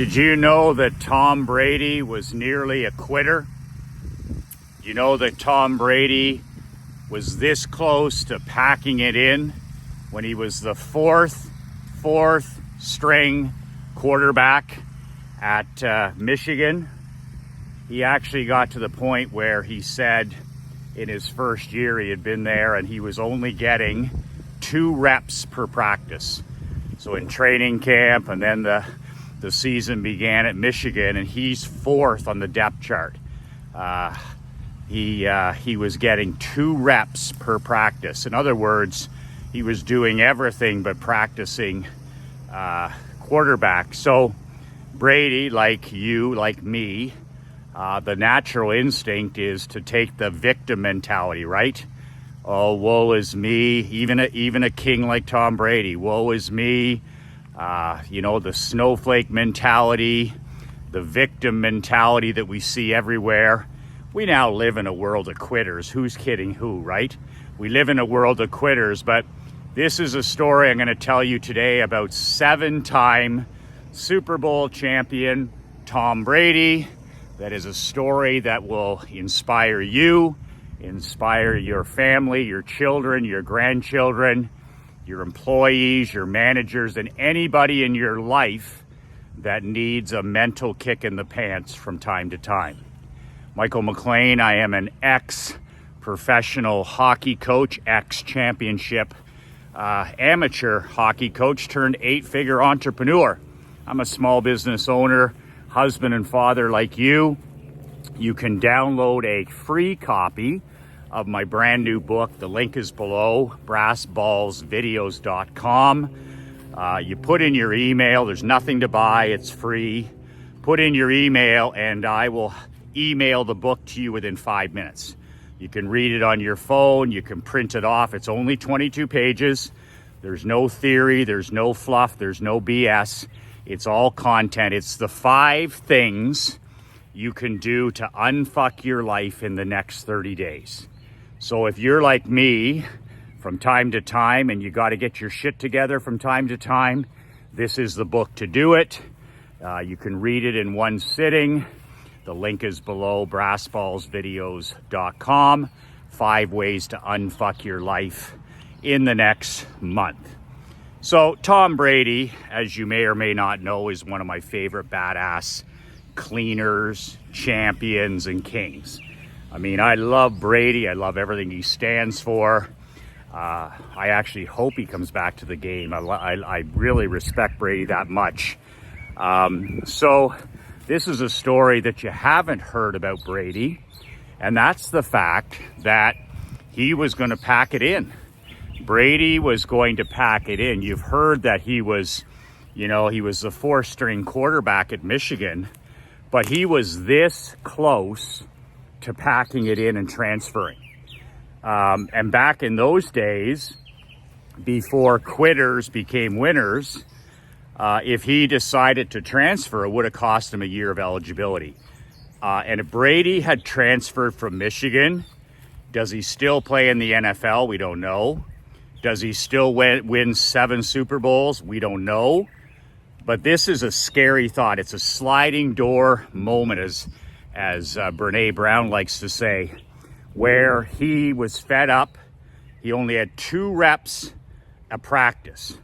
Did you know that Tom Brady was nearly a quitter? You know that Tom Brady was this close to packing it in when he was the fourth string quarterback at Michigan. He actually got to the point where he said in his first year he had been there and he was only getting 2 reps per practice. So in training camp, and then the season began at Michigan, and he's 4th on the depth chart. He was getting 2 reps per practice. In other words, he was doing everything but practicing quarterback. So Brady, like you, like me, the natural instinct is to take the victim mentality, right? Oh, woe is me. Even a king like Tom Brady, woe is me. The snowflake mentality, the victim mentality that we see everywhere. We now live in a world of quitters. Who's kidding who, right? We live in a world of quitters, but this is a story I'm going to tell you today about 7-time Super Bowl champion Tom Brady. That is a story that will inspire you, inspire your family, your children, your grandchildren, your employees, your managers, and anybody in your life that needs a mental kick in the pants from time to time. Michael McLean, I am an ex-professional hockey coach, ex-championship amateur hockey coach turned 8-figure entrepreneur. I'm a small business owner, husband and father like you. You can download a free copy of my brand new book. The link is below, brassballsvideos.com. You put in your email. There's nothing to buy. It's free. Put in your email and I will email the book to you within 5 minutes. You can read it on your phone. You can print it off. It's only 22 pages. There's no theory. There's no fluff. There's no BS. It's all content. It's the 5 things you can do to unfuck your life in the next 30 days. So if you're like me from time to time and you got to get your shit together from time to time, this is the book to do it. You can read it in one sitting. The link is below, brassballsvideos.com. 5 ways to unfuck your life in the next month. So Tom Brady, as you may or may not know, is one of my favorite badass cleaners, champions, and kings. I mean, I love Brady. I love everything he stands for. I actually hope he comes back to the game. I really respect Brady that much. So this is a story that you haven't heard about Brady, and that's the fact that he was going to pack it in. Brady was going to pack it in. You've heard that he was the 4th-string quarterback at Michigan, but he was this close to packing it in and transferring. And back in those days, before quitters became winners, if he decided to transfer, it would have cost him a year of eligibility. And if Brady had transferred from Michigan, does he still play in the NFL? We don't know. Does he still win 7 Super Bowls? We don't know. But this is a scary thought. It's a sliding door moment, as Brene Brown likes to say, where he was fed up. He only had 2 reps a practice.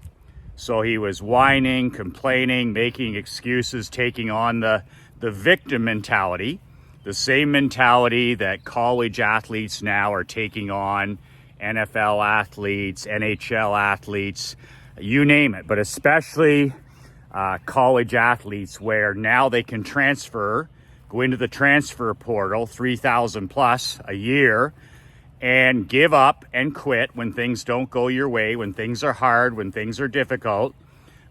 So he was whining, complaining, making excuses, taking on the victim mentality, the same mentality that college athletes now are taking on, NFL athletes, NHL athletes, you name it, but especially college athletes, where now they can transfer, go into the transfer portal, 3,000 plus a year, and give up and quit when things don't go your way, when things are hard, when things are difficult.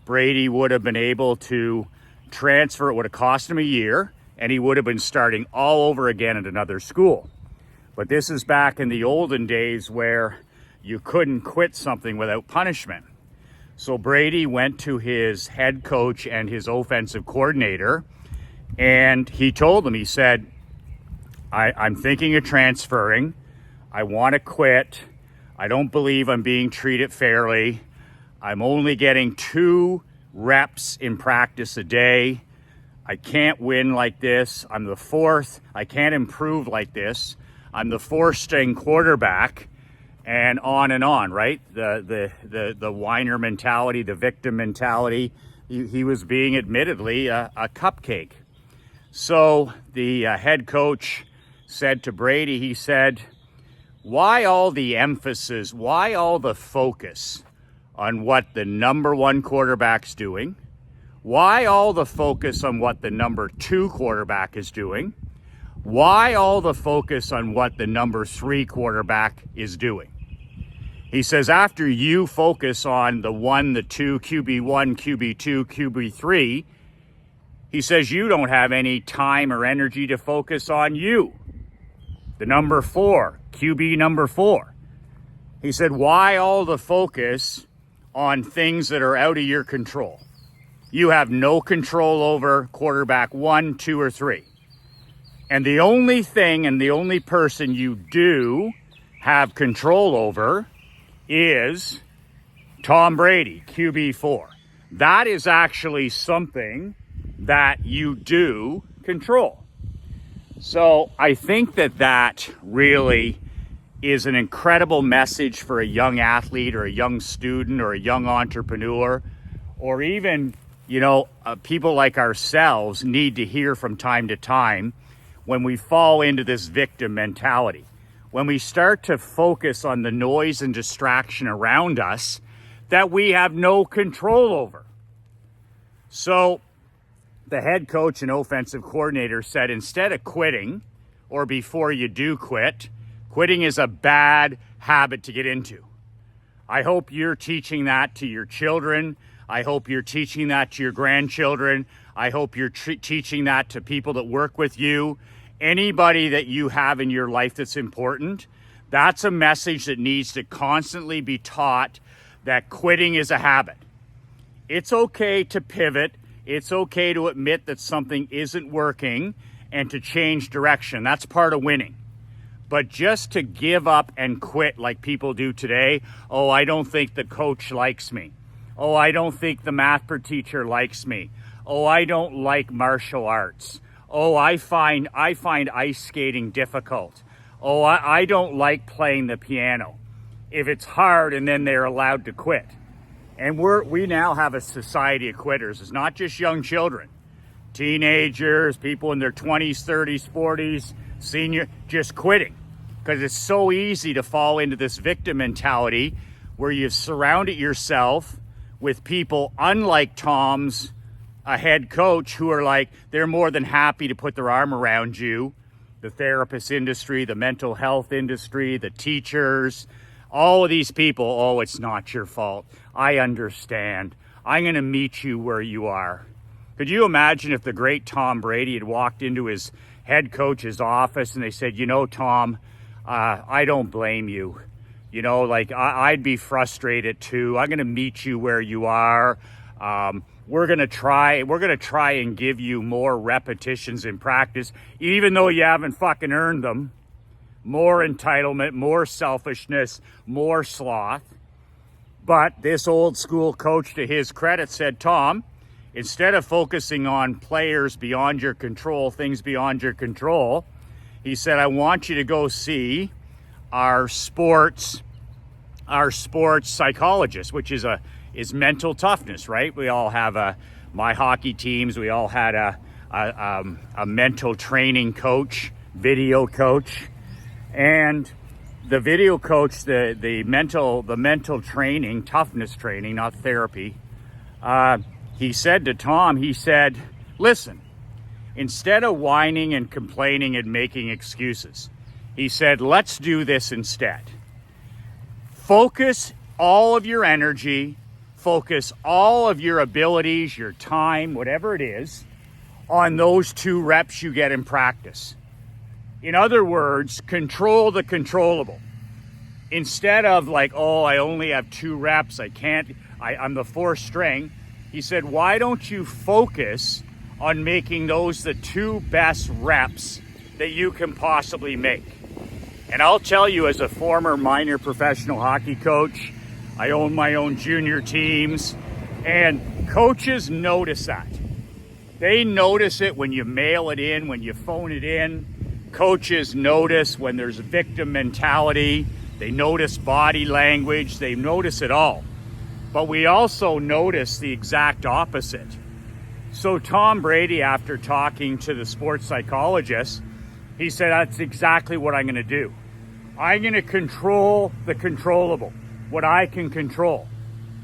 Brady would have been able to transfer. It would have cost him a year, and he would have been starting all over again at another school. But this is back in the olden days where you couldn't quit something without punishment. So Brady went to his head coach and his offensive coordinator, and he told him, he said, I'm thinking of transferring. I want to quit. I don't believe I'm being treated fairly. I'm only getting 2 reps in practice a day. I can't win like this. I'm the fourth. I can't improve like this. I'm the fourth string quarterback, and on, right? The whiner mentality, the victim mentality. He was being admittedly a cupcake. So the head coach said to Brady, he said, why all the emphasis, why all the focus on what the number one quarterback's doing? Why all the focus on what the number two quarterback is doing? Why all the focus on what the number three quarterback is doing? He says, after you focus on the one, the two, QB1, QB2, QB3, he says you don't have any time or energy to focus on you, the number four, QB number four. He said, why all the focus on things that are out of your control? You have no control over quarterback 1, 2, or 3. And the only thing and the only person you do have control over is Tom Brady, QB4. That is actually something that you do control. So I think that really is an incredible message for a young athlete or a young student or a young entrepreneur, or even, people like ourselves need to hear from time to time when we fall into this victim mentality. When we start to focus on the noise and distraction around us that we have no control over. So the head coach and offensive coordinator said, instead of quitting, or before you do quit, quitting is a bad habit to get into. I hope you're teaching that to your children. I hope you're teaching that to your grandchildren. I hope you're teaching that to people that work with you. Anybody that you have in your life that's important, that's a message that needs to constantly be taught, that quitting is a habit. It's okay to pivot. It's okay to admit that something isn't working and to change direction. That's part of winning. But just to give up and quit like people do today, oh, I don't think the coach likes me. Oh, I don't think the math teacher likes me. Oh, I don't like martial arts. Oh, I find ice skating difficult. Oh, I don't like playing the piano. If it's hard, and then they're allowed to quit. And we now have a society of quitters. It's not just young children, teenagers, people in their 20s, 30s, 40s, senior, just quitting. Because it's so easy to fall into this victim mentality where you've surrounded yourself with people unlike Tom's a head coach who are like, they're more than happy to put their arm around you. The therapist industry, the mental health industry, the teachers, all of these people, oh, it's not your fault. I understand. I'm going to meet you where you are. Could you imagine if the great Tom Brady had walked into his head coach's office and they said, Tom, I don't blame you. I'd be frustrated too. I'm going to meet you where you are. We're going to try and give you more repetitions in practice, even though you haven't fucking earned them. More entitlement, more selfishness, more sloth. But this old school coach, to his credit, said, Tom, instead of focusing on players beyond your control, things beyond your control, he said, I want you to go see our sports psychologist, which is mental toughness, right? We all have my hockey teams, we all had a mental training coach, video coach. And the video coach, the mental training, toughness training, not therapy, he said to Tom, he said, listen, instead of whining and complaining and making excuses, he said, let's do this instead. Focus all of your energy, focus all of your abilities, your time, whatever it is, on those 2 reps you get in practice. In other words, control the controllable. Instead of like, oh, I only have 2 reps, I'm the 4th string. He said, why don't you focus on making those the 2 best reps that you can possibly make? And I'll tell you, as a former minor professional hockey coach, I own my own junior teams, and coaches notice that. They notice it when you mail it in, when you phone it in. Coaches notice when there's victim mentality. They notice body language. They notice it all. But we also notice the exact opposite. So Tom Brady, after talking to the sports psychologist, he said, that's exactly what I'm going to do. I'm going to control the controllable, what I can control.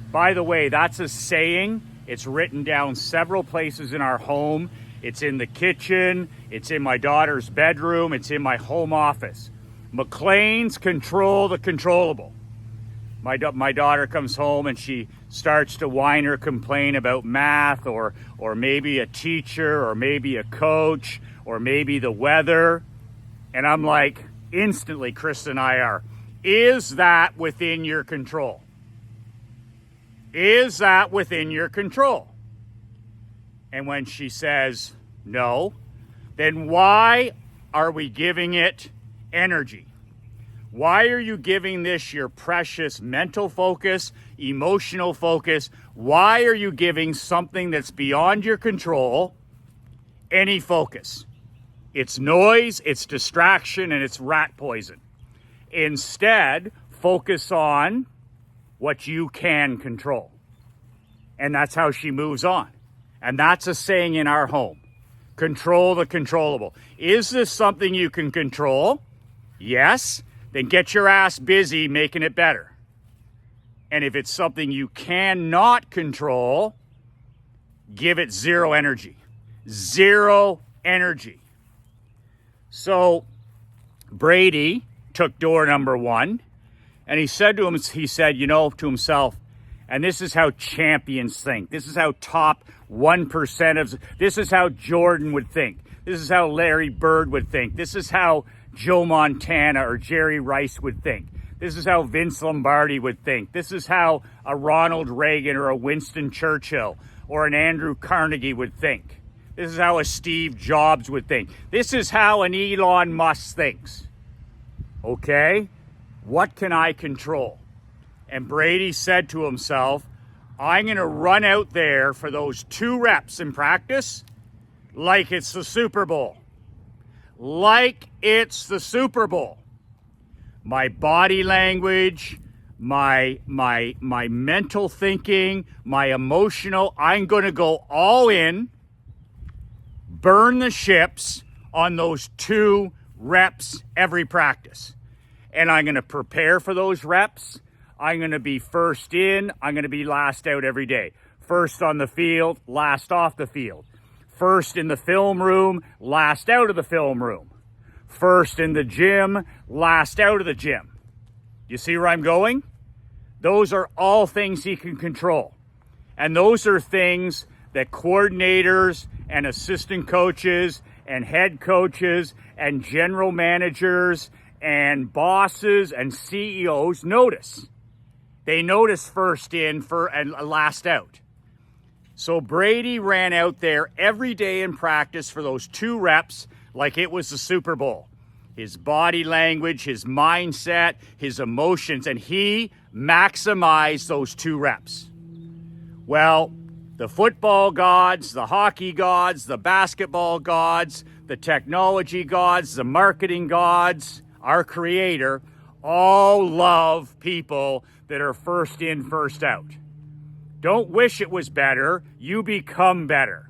By the way, that's a saying. It's written down several places in our home. It's in the kitchen. It's in my daughter's bedroom. It's in my home office. McLean's control the controllable. My daughter comes home and she starts to whine or complain about math or maybe a teacher or maybe a coach or maybe the weather. And I'm like, instantly, Chris and I are, is that within your control? Is that within your control? And when she says no, then why are we giving it energy? Why are you giving this your precious mental focus, emotional focus? Why are you giving something that's beyond your control any focus? It's noise, it's distraction, and it's rat poison. Instead, focus on what you can control. And that's how she moves on. And that's a saying in our home. Control the controllable. Is this something you can control? Yes. Then get your ass busy making it better. And if it's something you cannot control, give it zero energy. Zero energy. So Brady took door number one, and he said to himself, and this is how champions think. This is how top 1% this is how Jordan would think. This is how Larry Bird would think. This is how Joe Montana or Jerry Rice would think. This is how Vince Lombardi would think. This is how a Ronald Reagan or a Winston Churchill or an Andrew Carnegie would think. This is how a Steve Jobs would think. This is how an Elon Musk thinks. Okay? What can I control? And Brady said to himself, I'm going to run out there for those 2 reps in practice like it's the Super Bowl. Like it's the Super Bowl. My body language, my mental thinking, my emotional, I'm going to go all in, burn the ships on those 2 reps every practice. And I'm going to prepare for those reps. I'm going to be first in. I'm going to be last out every day. First on the field, last off the field. First in the film room, last out of the film room. First in the gym, last out of the gym. You see where I'm going? Those are all things he can control. And those are things that coordinators and assistant coaches and head coaches and general managers and bosses and CEOs notice. They notice first in and last out. So Brady ran out there every day in practice for those 2 reps like it was the Super Bowl. His body language, his mindset, his emotions, and he maximized those 2 reps. Well, the football gods, the hockey gods, the basketball gods, the technology gods, the marketing gods, our creator, all love people that are first in, first out. Don't wish it was better, you become better.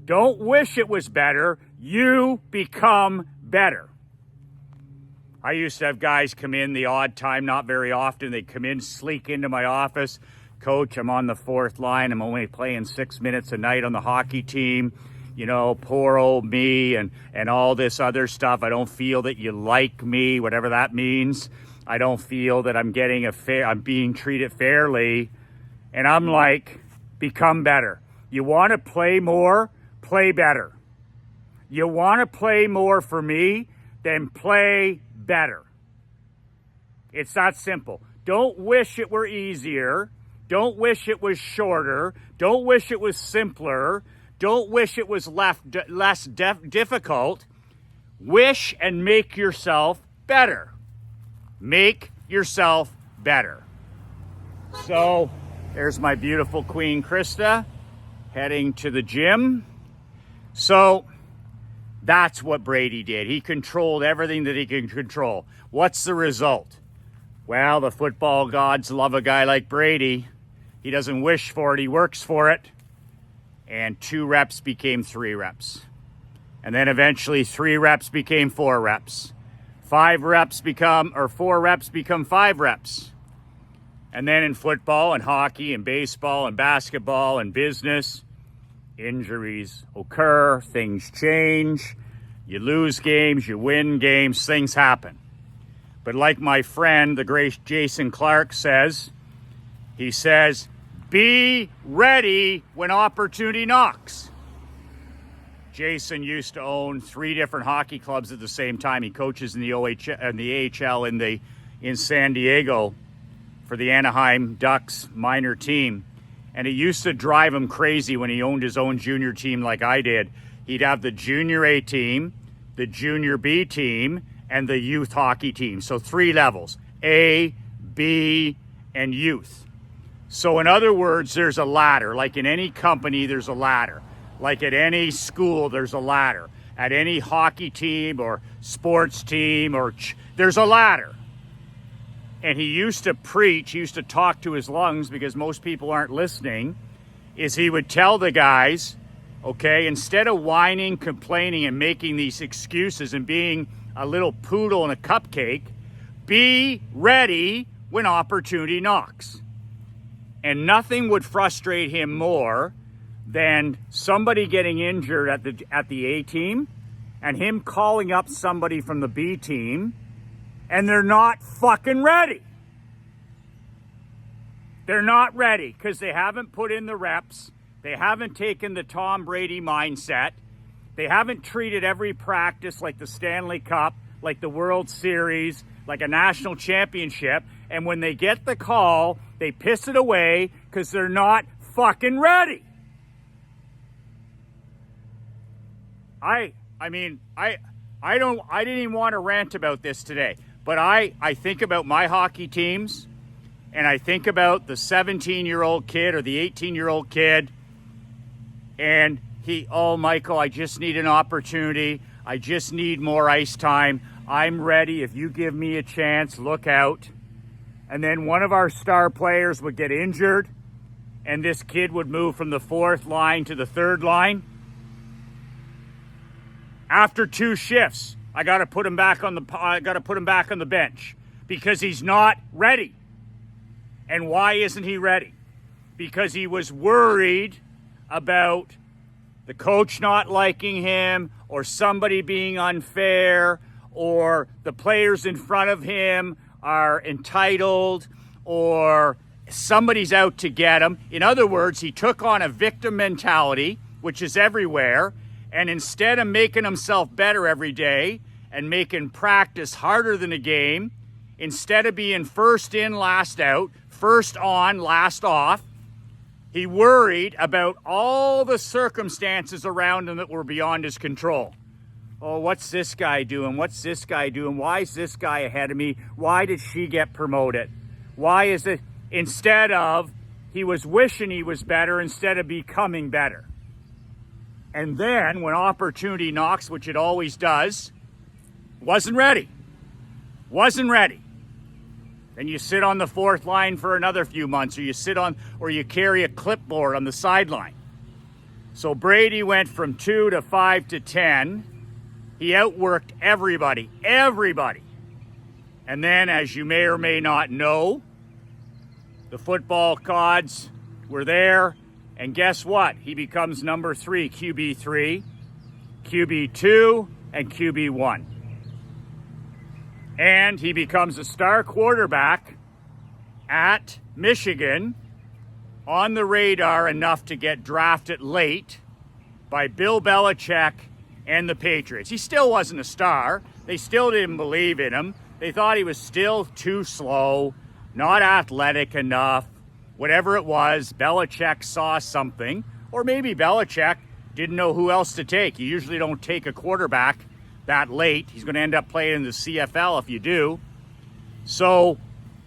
Don't wish it was better, you become better. I used to have guys come in the odd time, not very often. They'd come in, sleek into my office. Coach, I'm on the 4th line. I'm only playing 6 minutes a night on the hockey team. You know, poor old me and all this other stuff. I don't feel that you like me, whatever that means. I don't feel that I'm being treated fairly. And I'm like, become better. You want to play more? Play better. You want to play more for me? Then play better. It's that simple. Don't wish it were easier. Don't wish it was shorter. Don't wish it was simpler. Don't wish it was less difficult. Wish and make yourself better. Make yourself better. So there's my beautiful Queen Krista heading to the gym. So that's what Brady did. He controlled everything that he could control. What's the result? Well, the football gods love a guy like Brady. He doesn't wish for it, he works for it. And 2 reps became 3 reps. And then eventually 3 reps became 4 reps. 4 reps become 5 reps. And then in football and hockey and baseball and basketball and business, injuries occur, things change, you lose games, you win games, things happen. But like my friend, the great Jason Clark says, he says, be ready when opportunity knocks. Jason used to own 3 different hockey clubs at the same time. He coaches in the OHL and the AHL in San Diego for the Anaheim Ducks minor team. And it used to drive him crazy when he owned his own junior team like I did. He'd have the junior A team, the junior B team, and the youth hockey team. So 3 levels, A, B, and youth. So in other words, there's a ladder. Like in any company, there's a ladder. Like at any school, there's a ladder. At any hockey team or sports team, there's a ladder. And he used to preach, he used to talk to his lungs because most people aren't listening, is he would tell the guys, okay, instead of whining, complaining, and making these excuses and being a little poodle and a cupcake, be ready when opportunity knocks. And nothing would frustrate him more than somebody getting injured at the A team and him calling up somebody from the B team and they're not fucking ready. They're not ready because they haven't put in the reps. They haven't taken the Tom Brady mindset. They haven't treated every practice like the Stanley Cup, like the World Series, like a national championship. And when they get the call, they piss it away because they're not fucking ready. I didn't even want to rant about this today, but I think about my hockey teams and I think about the 17-year-old kid or the 18-year-old kid and Michael, I just need an opportunity. I just need more ice time. I'm ready. If you give me a chance, look out. And then one of our star players would get injured and this kid would move from the 4th line to the 3rd line. After 2 shifts, I got to put him back on the bench because he's not ready. And why isn't he ready? Because he was worried about the coach not liking him or somebody being unfair or the players in front of him are entitled or somebody's out to get him. In other words, he took on a victim mentality, which is everywhere. And instead of making himself better every day and making practice harder than a game, instead of being first in, last out, first on, last off, he worried about all the circumstances around him that were beyond his control. Oh, what's this guy doing? What's this guy doing? Why is this guy ahead of me? Why did she get promoted? Why is it? Instead of, he was wishing he was better instead of becoming better. And then when opportunity knocks, which it always does, wasn't ready. Then you sit on the 4th line for another few months, or you carry a clipboard on the sideline. So Brady went from 2 to 5 to 10. He outworked everybody. And then, as you may or may not know, the football gods were there. And guess what? He becomes number 3, QB3, QB2, and QB1. And he becomes a star quarterback at Michigan, on the radar enough to get drafted late by Bill Belichick and the Patriots. He still wasn't a star. They still didn't believe in him. They thought he was still too slow, not athletic enough. Whatever it was, Belichick saw something, or maybe Belichick didn't know who else to take. You usually don't take a quarterback that late. He's going to end up playing in the CFL if you do. So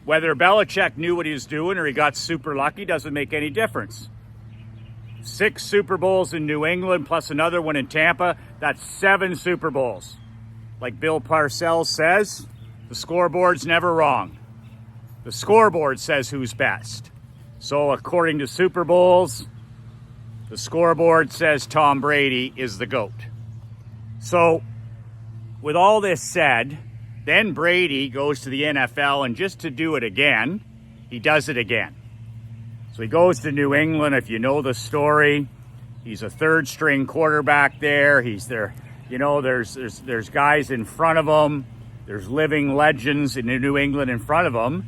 whether Belichick knew what he was doing or he got super lucky doesn't make any difference. 6 Super Bowls in New England plus another one in Tampa. That's 7 Super Bowls. Like Bill Parcells says, the scoreboard's never wrong. The scoreboard says who's best. So according to Super Bowls, the scoreboard says Tom Brady is the GOAT. So with all this said, then Brady goes to the NFL, and just to do it again, he does it again. So he goes to New England. If you know the story, he's a third string quarterback there. He's there, you know, there's guys in front of him. There's living legends in New England in front of him.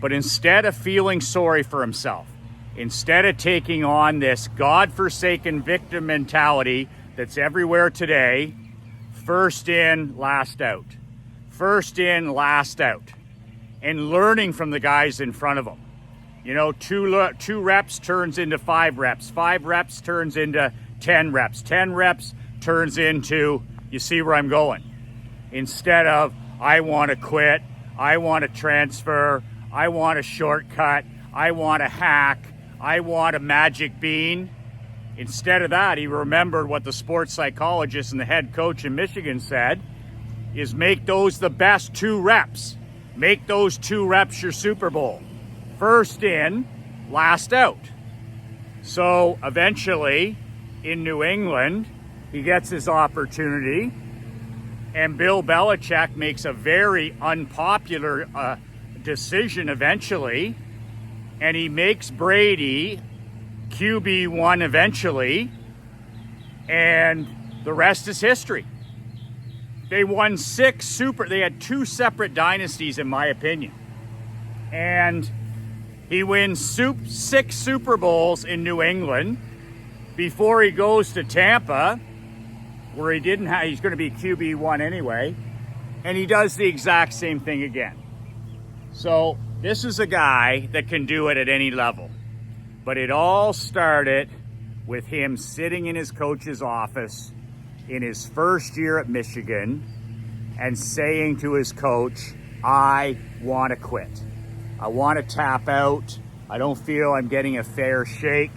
But instead of feeling sorry for himself, instead of taking on this godforsaken victim mentality that's everywhere today, first in, last out. First in, last out. And learning from the guys in front of him. You know, 2 reps turns into 5 reps. 5 reps turns into 10 reps. 10 reps turns into, you see where I'm going. Instead of, I want to quit, I want to transfer, I want a shortcut, I want a hack, I want a magic bean. Instead of that, he remembered what the sports psychologist and the head coach in Michigan said, is make those the best 2 reps. Make those 2 reps your Super Bowl. First in, last out. So eventually, in New England, he gets his opportunity, and Bill Belichick makes a very unpopular decision eventually, and he makes Brady QB1 eventually, and the rest is history. They won 6 they had 2 separate dynasties in my opinion. And he wins 6 Super Bowls in New England before he goes to Tampa, where he's going to be QB1 anyway, and he does the exact same thing again. So this is a guy that can do it at any level. But it all started with him sitting in his coach's office in his first year at Michigan and saying to his coach, I want to quit. I want to tap out. I don't feel I'm getting a fair shake.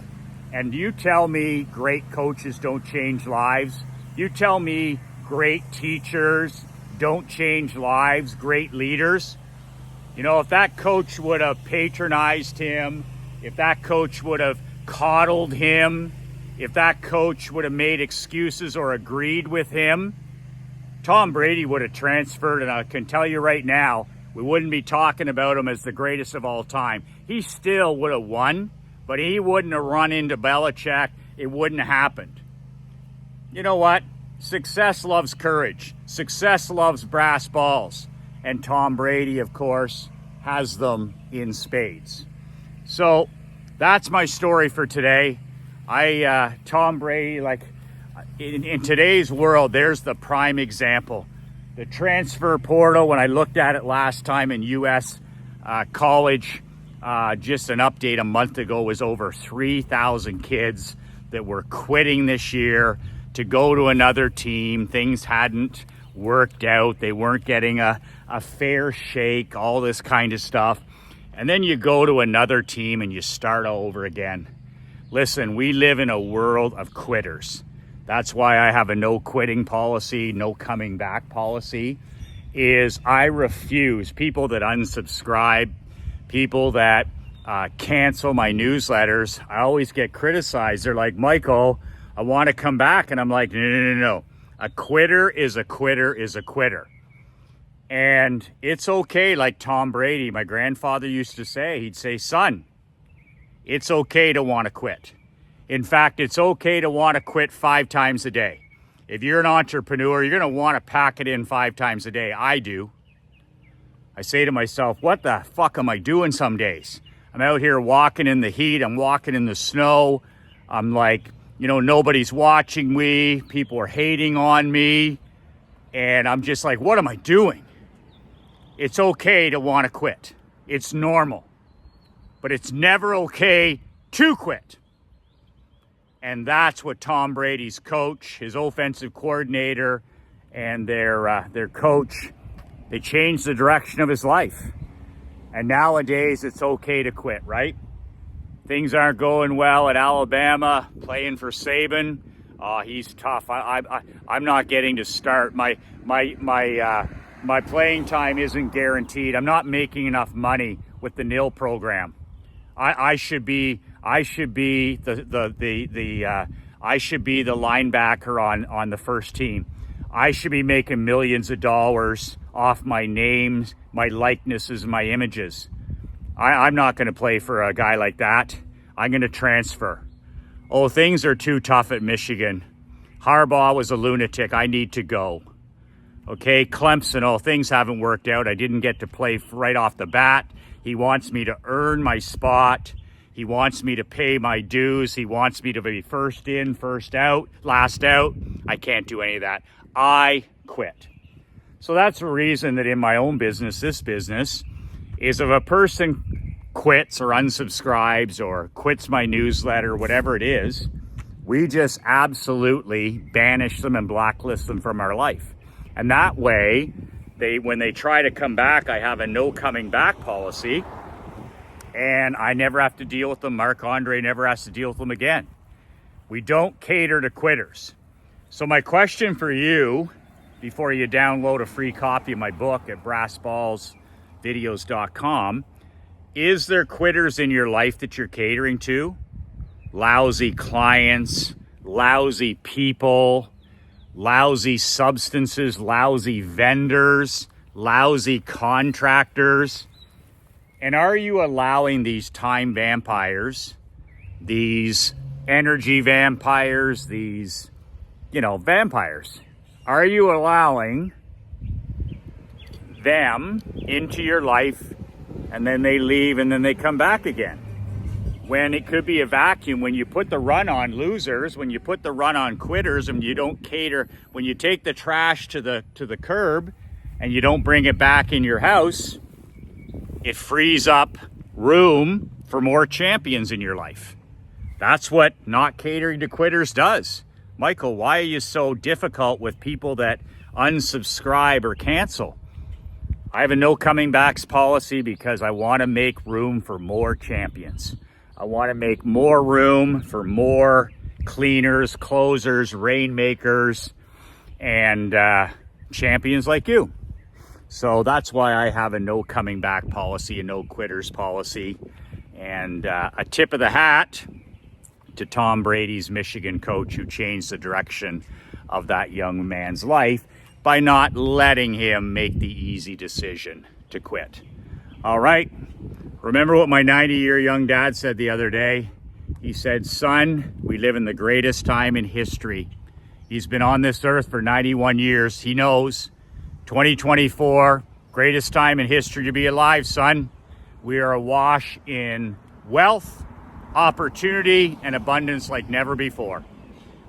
And you tell me great coaches don't change lives? You tell me great teachers don't change lives, great leaders? You know, if that coach would have patronized him, if that coach would have coddled him, if that coach would have made excuses or agreed with him, Tom Brady would have transferred, and I can tell you right now, we wouldn't be talking about him as the greatest of all time. He still would have won, but he wouldn't have run into Belichick. It wouldn't have happened. You know what? Success loves courage. Success loves brass balls. And Tom Brady, of course, has them in spades. So that's my story for today. Tom Brady, like in today's world, there's the prime example. The transfer portal, when I looked at it last time in U.S. college, just an update a month ago, was over 3,000 kids that were quitting this year to go to another team. Things hadn't worked out. They weren't getting a fair shake, all this kind of stuff. And then you go to another team and you start all over again. Listen, we live in a world of quitters. That's why I have a no quitting policy, no coming back policy, is I refuse people that unsubscribe, people that cancel my newsletters. I always get criticized. They're like, Michael, I want to come back. And I'm like, no. A quitter is a quitter is a quitter. And it's okay, like Tom Brady, my grandfather used to say, he'd say, son, it's okay to want to quit. In fact, it's okay to want to quit 5 times a day. If you're an entrepreneur, you're going to want to pack it in 5 times a day. I do. I say to myself, what the fuck am I doing some days? I'm out here walking in the heat. I'm walking in the snow. I'm like, nobody's watching me. People are hating on me. And I'm just like, what am I doing? It's okay to want to quit. It's normal. But it's never okay to quit. And that's what Tom Brady's coach, his offensive coordinator, and their coach, they changed the direction of his life. And nowadays, it's okay to quit, right? Things aren't going well at Alabama, playing for Saban. He's tough. I'm not getting to start. My playing time isn't guaranteed. I'm not making enough money with the nil program. I should be the linebacker on the first team. I should be making millions of dollars off my names, my likenesses, my images. I'm not going to play for a guy like that. I'm going to transfer. Oh, things are too tough at Michigan. Harbaugh was a lunatic. I need to go. Okay, Clemson, oh, things haven't worked out. I didn't get to play right off the bat. He wants me to earn my spot. He wants me to pay my dues. He wants me to be first in, first out, last out. I can't do any of that. I quit. So that's the reason that in my own business, this business, is if a person quits or unsubscribes or quits my newsletter, whatever it is, we just absolutely banish them and blacklist them from our life. And that way, when they try to come back, I have a no coming back policy, and I never have to deal with them. Marc-Andre never has to deal with them again. We don't cater to quitters. So my question for you, before you download a free copy of my book at brassballsvideos.com, is there quitters in your life that you're catering to? Lousy clients, lousy people, lousy substances, lousy vendors, lousy contractors. And are you allowing these time vampires, these energy vampires, these, vampires, are you allowing them into your life, and then they leave and then they come back again? When it could be a vacuum, when you put the run on losers, when you put the run on quitters, and you don't cater, when you take the trash to the curb and you don't bring it back in your house, it frees up room for more champions in your life. That's what not catering to quitters does. Michael, why are you so difficult with people that unsubscribe or cancel? I have a no coming backs policy because I want to make room for more champions. I want to make more room for more cleaners, closers, rainmakers, and champions like you. So that's why I have a no coming back policy, a no quitters policy. And a tip of the hat to Tom Brady's Michigan coach, who changed the direction of that young man's life by not letting him make the easy decision to quit. All right. Remember what my 90-year young dad said the other day? He said, son, we live in the greatest time in history. He's been on this earth for 91 years. He knows 2024, greatest time in history to be alive, son. We are awash in wealth, opportunity, and abundance like never before.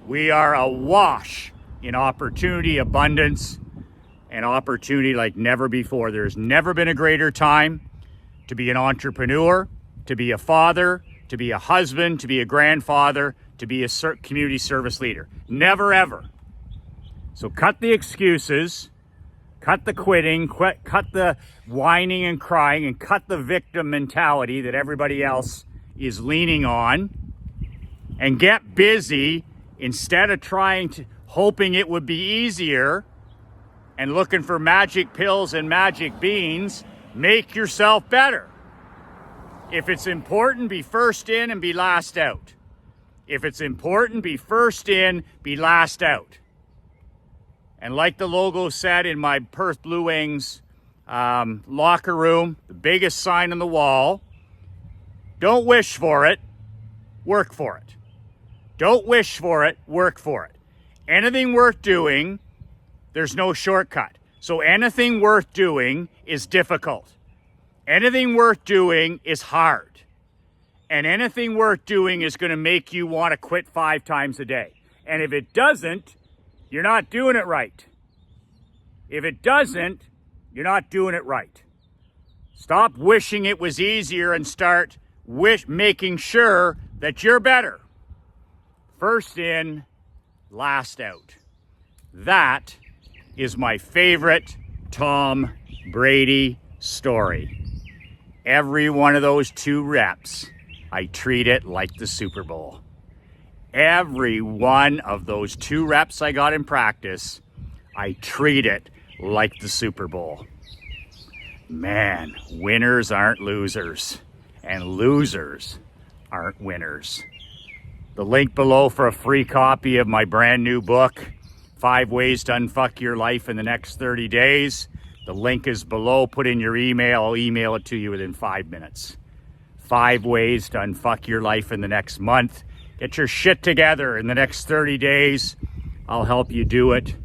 We are awash in opportunity, abundance, and opportunity like never before. There's never been a greater time to be an entrepreneur, to be a father, to be a husband, to be a grandfather, to be a community service leader. Never, ever. So cut the excuses, cut the quitting, cut the whining and crying, and cut the victim mentality that everybody else is leaning on, and get busy instead of hoping it would be easier and looking for magic pills and magic beans. Make yourself better. If it's important, be first in and be last out. If it's important, be first in, be last out. And like the logo said in my Perth Blue Wings locker room, the biggest sign on the wall, don't wish for it, work for it. Don't wish for it, work for it. Anything worth doing, there's no shortcut. So anything worth doing is difficult. Anything worth doing is hard. And anything worth doing is going to make you want to quit 5 times a day. And if it doesn't, you're not doing it right. If it doesn't, you're not doing it right. Stop wishing it was easier and start making sure that you're better. First in, last out. That is my favorite Tom Brady story. Every one of those 2 reps I treat it like the Super Bowl. Every one of those 2 reps I got in practice, I treat it like the Super Bowl. Man, winners aren't losers, and losers aren't winners. The link below for a free copy of my brand new book, 5 Ways to Unfuck Your Life in the Next 30 Days. The link is below. Put in your email. I'll email it to you within 5 minutes. 5 ways to unfuck your life in the next month. Get your shit together in the next 30 days. I'll help you do it.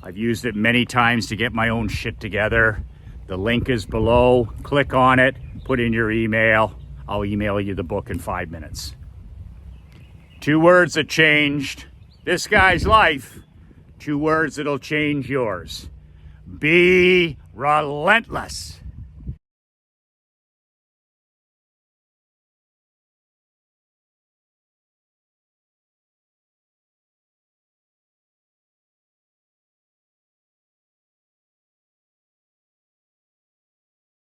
I've used it many times to get my own shit together. The link is below. Click on it. Put in your email. I'll email you the book in 5 minutes. 2 words that changed this guy's life. 2 words that'll change yours. Be relentless.